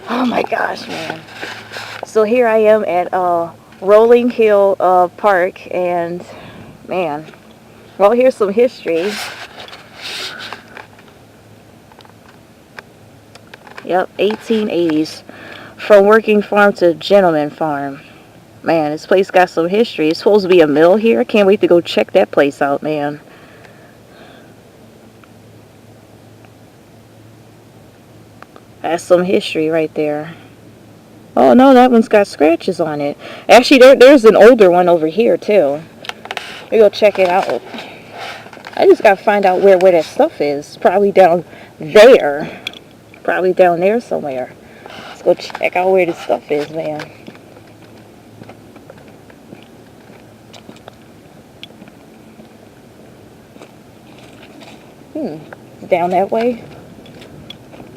Oh my gosh, man. So here I am at Rolling Hill Park, and man, well, here's some history. Yep, 1880s. From working farm to gentleman farm. Man, this place got some history. It's supposed to be a mill here. I can't wait to go check that place out, man. That's some history right there. Oh no, that one's got scratches on it. Actually, there's an older one over here too. We go check it out. I just gotta find out where that stuff is. Probably down there. Probably down there somewhere. Let's go check out where this stuff is, man. Down that way?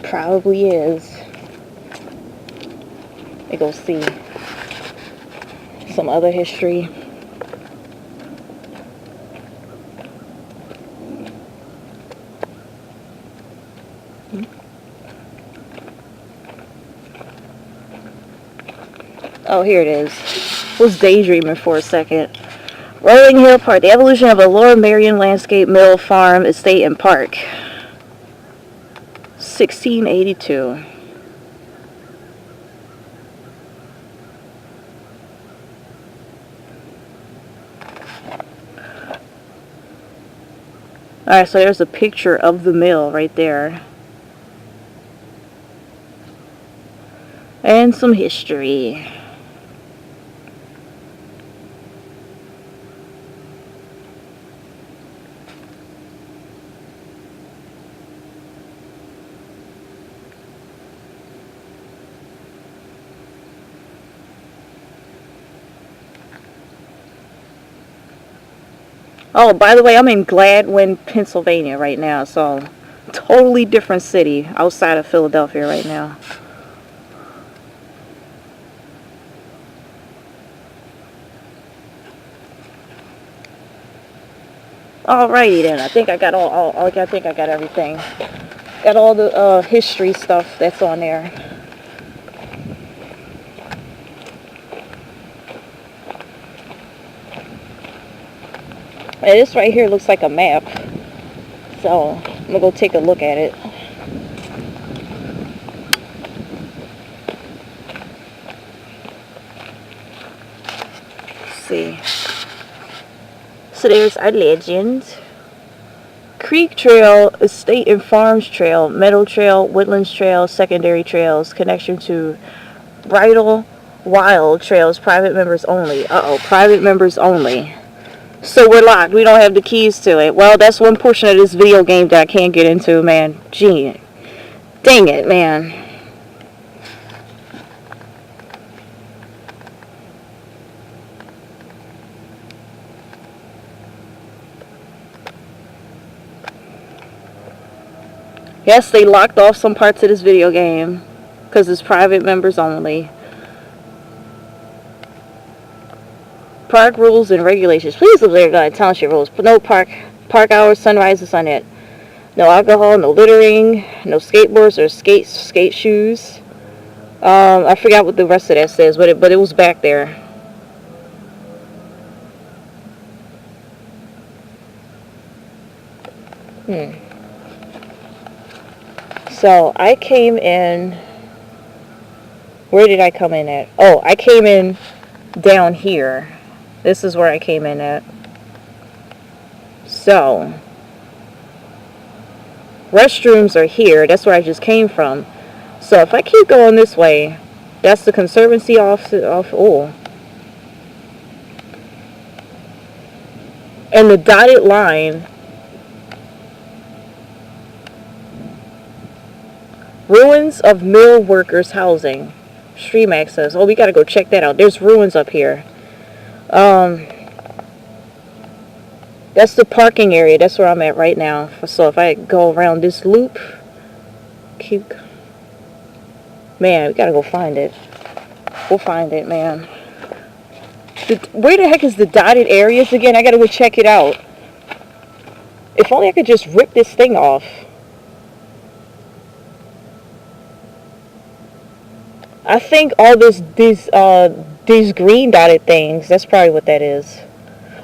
Probably is. Let me go see some other history. Oh, here it is. Was daydreaming for a second. Rolling Hill Park, the evolution of a Lower Merion landscape mill farm estate and park. 1682. Alright, so there's a picture of the mill right there. And some history. Oh, by the way, I'm in Gladwin, Pennsylvania right now, so totally different city outside of Philadelphia right now. Alrighty then, I think I got I think I got everything. Got all the history stuff that's on there. And this right here looks like a map, so I'm gonna go take a look at it. Let's see. So there's our legend. Creek Trail, Estate and Farms Trail, Meadow Trail, Woodlands Trail, Secondary Trails, connection to Bridle Wild Trails, private members only. Uh-oh, private members only. So we're locked. We don't have the keys to it. Well, that's one portion of this video game that I can't get into, man. Gee. Dang it, man. Yes, they locked off some parts of this video game because it's private members only. Park rules and regulations. Please observe the township rules. No park hours, sunrise to sunset. No alcohol, no littering, no skateboards or skate shoes. I forgot what the rest of that says, but it was back there. So I came in. Where did I come in at? Oh, I came in down here. This is where I came in at. So restrooms are here. That's where I just came from. So if I keep going this way, that's the conservancy off. Oh. And the dotted line, ruins of mill workers housing, stream access. Oh, we gotta go check that out. There's ruins up here. That's the parking area. That's where I'm at right now. So if I go around this loop, man, we gotta go find it. We'll find it, man. Where the heck is the dotted areas again? I gotta go check it out. If only I could just rip this thing off. I think all these green dotted things, that's probably what that is.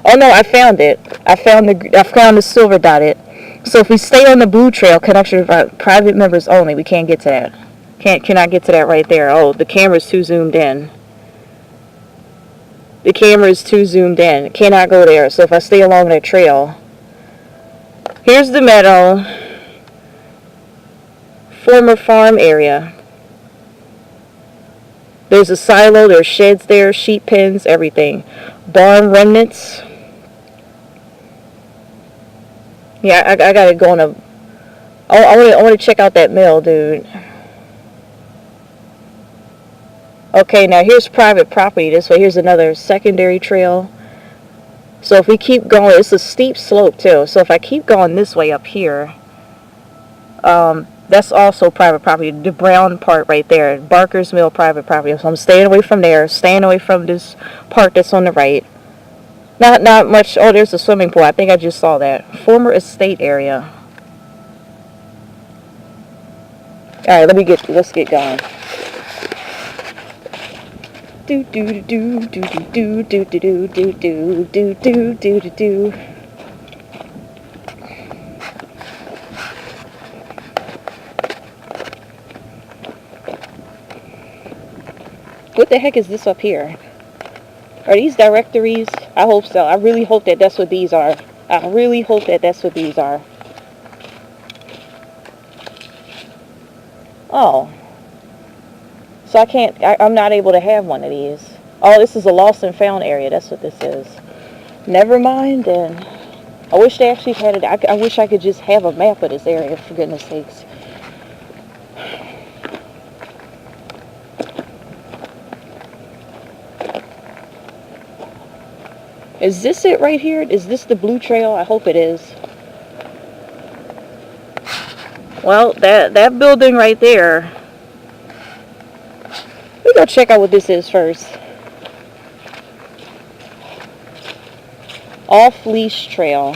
Oh no, I found it. I found the silver dotted. So if we stay on the blue trail, connection private members only, we can't get to that. Cannot get to that right there. Oh, the camera's too zoomed in. The camera is too zoomed in. Cannot go there. So if I stay along that trail, here's the meadow. Former farm area. There's a silo, there's sheds there, sheep pens, everything. Barn remnants. Yeah, I gotta go on a... I want to check out that mill, dude. Okay, now here's private property this way. Here's another secondary trail. So if we keep going, it's a steep slope too. So if I keep going this way up here, that's also private property. The brown part right there, Barker's Mill, private property. So I'm staying away from there, staying away from this part that's on the right. Not much. Oh, there's a swimming pool. I think I just saw that. Former estate area. All right, let's get going. Do do do do do do do do do do do do do do do. What the heck is this up here? Are these directories? I hope so. I really hope that that's what these are. I really hope that that's what these are. Oh. So I'm not able to have one of these. Oh, this is a lost and found area. That's what this is. Never mind then. I wish they actually had it. I wish I could just have a map of this area, for goodness sakes. Is this it right here? Is this the blue trail? I hope it is. Well, that building right there. Let me go check out what this is first. Off leash trail.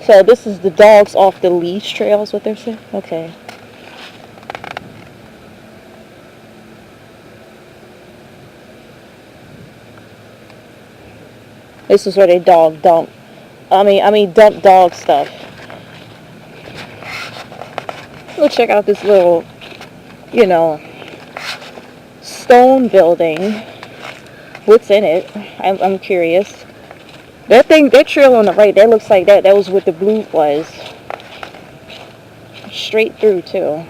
So this is the dogs off the leash trail is what they're saying? Okay. This is where they dump dog stuff. We'll check out this little, stone building. What's in it? I'm curious. That trail on the right, that looks like that was what the blue was. Straight through too.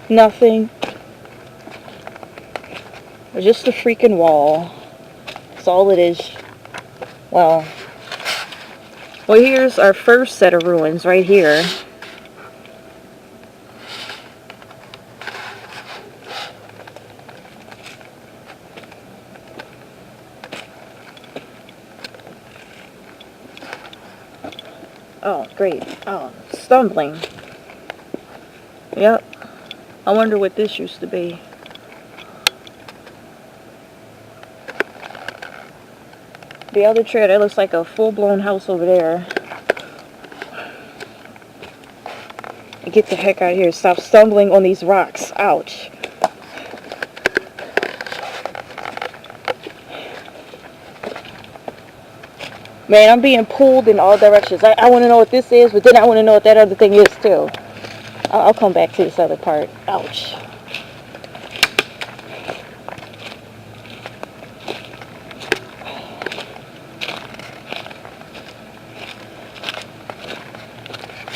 Nothing. Just a freaking wall. That's all it is. Well, here's our first set of ruins right here. Oh, great. Oh, stumbling. Yep. I wonder what this used to be. The other trail, that looks like a full-blown house over there. Get the heck out of here. Stop stumbling on these rocks. Ouch. Man, I'm being pulled in all directions. I want to know what this is, but then I want to know what that other thing is, too. I'll come back to this other part. Ouch.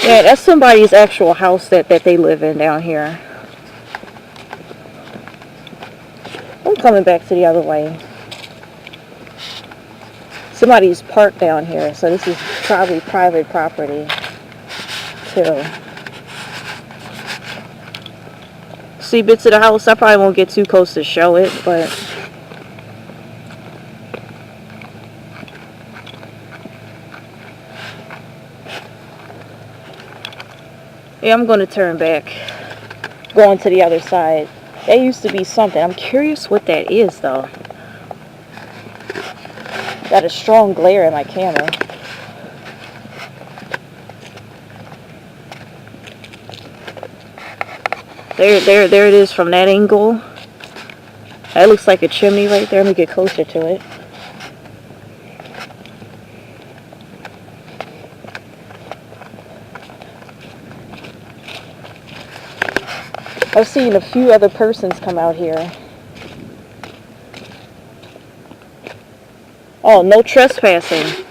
Yeah, that's somebody's actual house that they live in down here. I'm coming back to the other way. Somebody's parked down here, so this is probably private property, too. See bits of the house. I probably won't get too close to show it, but yeah, I'm going to turn back, going to the other side. That used to be something. I'm curious what that is, though. Got a strong glare in my camera. There it is from that angle. That looks like a chimney right there. Let me get closer to it. I've seen a few other persons come out here. Oh, no trespassing.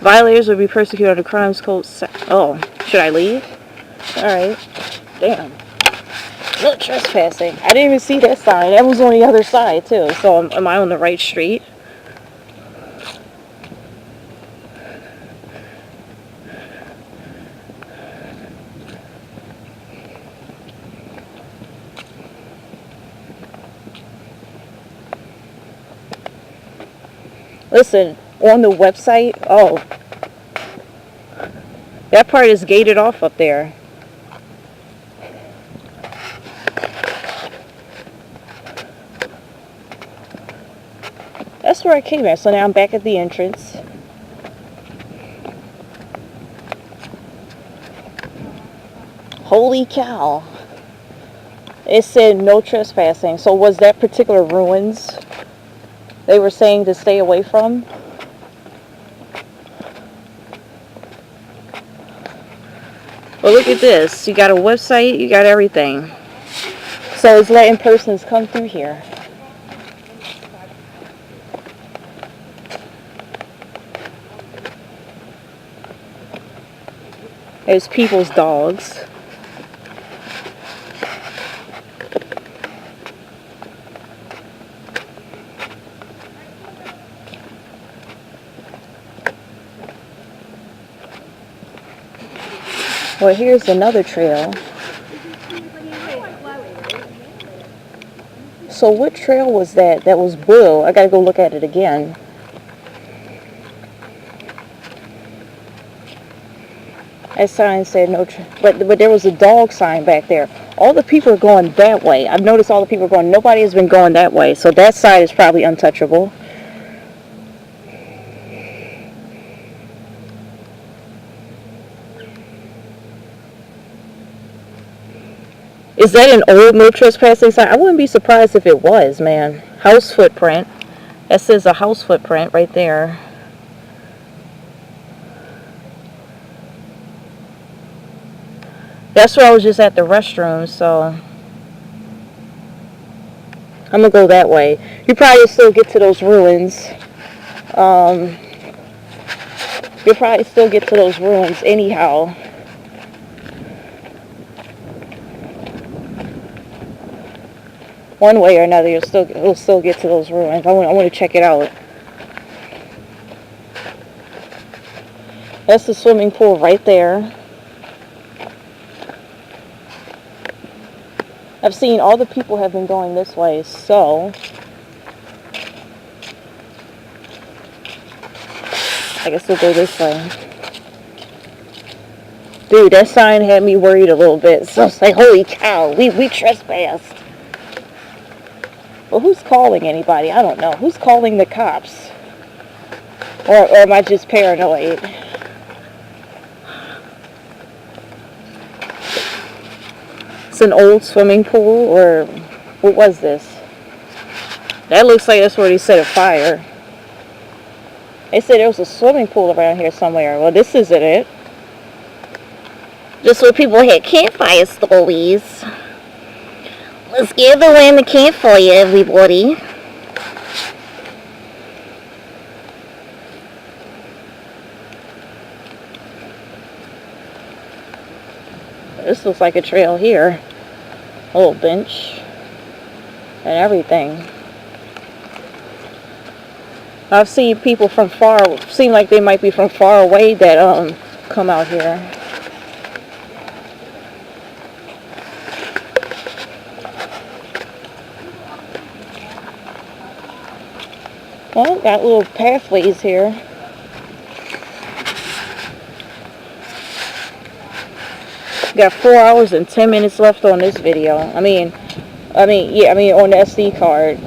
Violators will be persecuted under crimes code. Oh, should I leave? Alright. Damn. No trespassing. I didn't even see that sign. That was on the other side, too. So, am I on the right street? Listen, on the website, oh, that part is gated off up there. That's where I came at. So now I'm back at the entrance. Holy cow. It said no trespassing. So was that particular ruins they were saying to stay away from? Well, look at this. You got a website, you got everything. So it's letting persons come through here. There's people's dogs. Well, here's another trail. So what trail was that? That was blue. I gotta go look at it again. That sign said no, but there was a dog sign back there. All the people are going that way. I've noticed all the people are going. Nobody has been going that way. So that side is probably untouchable. Is that an old no trespassing sign? I wouldn't be surprised if it was, man. House footprint. That says a house footprint right there. That's where I was just at the restroom, so I'm gonna go that way. You probably still get to those ruins. You'll probably still get to those ruins anyhow. One way or another, you'll still get to those ruins. I want to check it out. That's the swimming pool right there. I've seen all the people have been going this way, so I guess we'll go this way. Dude, that sign had me worried a little bit. So it's like, holy cow, we trespassed. Well, who's calling anybody? I don't know. Who's calling the cops? Or am I just paranoid? It's an old swimming pool, or what was this? That looks like that's where they set a fire. They said there was a swimming pool around here somewhere. Well, this isn't it. Just where people had campfire stories. Let's gather around the campfire, everybody. This looks like a trail here. A little bench. And everything. I've seen people from seem like they might be from far away that come out here. Well, got little pathways here. Got 4 hours and 10 minutes left on this video. I mean, I mean, yeah, I mean on the SD card.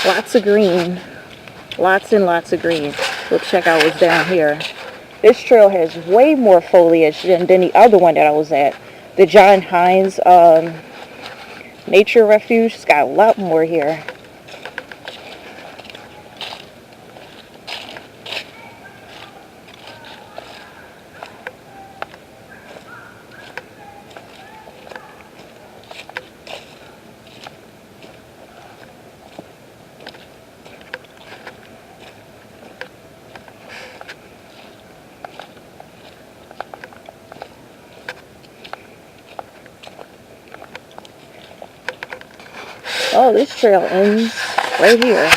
Lots of green. Lots and lots of green. We'll check out what's down here. This trail has way more foliage than the other one that I was at. The John Hines Nature Refuge. It's got a lot more here. Oh, this trail ends right here.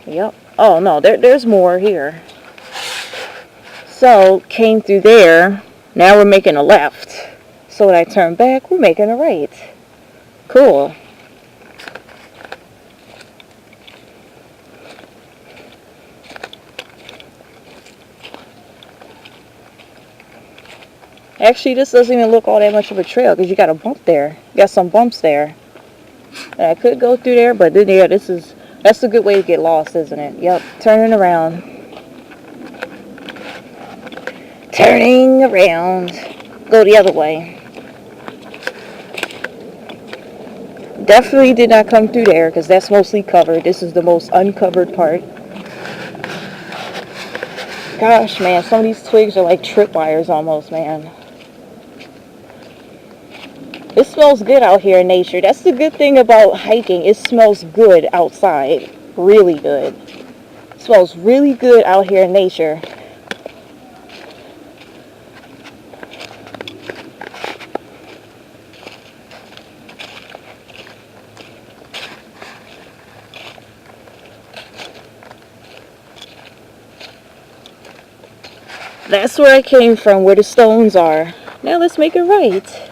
Yep. Oh, no, there's more here. So, came through there. Now we're making a left. So when I turn back, we're making a right. Cool. Actually, this doesn't even look all that much of a trail because you got a bump there. You got some bumps there. And I could go through there, but then, yeah, that's a good way to get lost, isn't it? Yep, turning around. Turning around. Go the other way. Definitely did not come through there because that's mostly covered. This is the most uncovered part. Gosh, man, some of these twigs are like tripwires almost, man. It smells good out here in nature. That's the good thing about hiking. It smells good outside. Really good. It smells really good out here in nature. That's where I came from, where the stones are. Now let's make it right.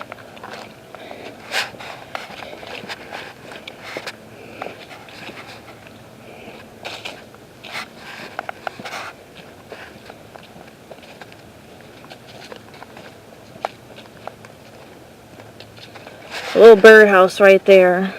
A little birdhouse right there.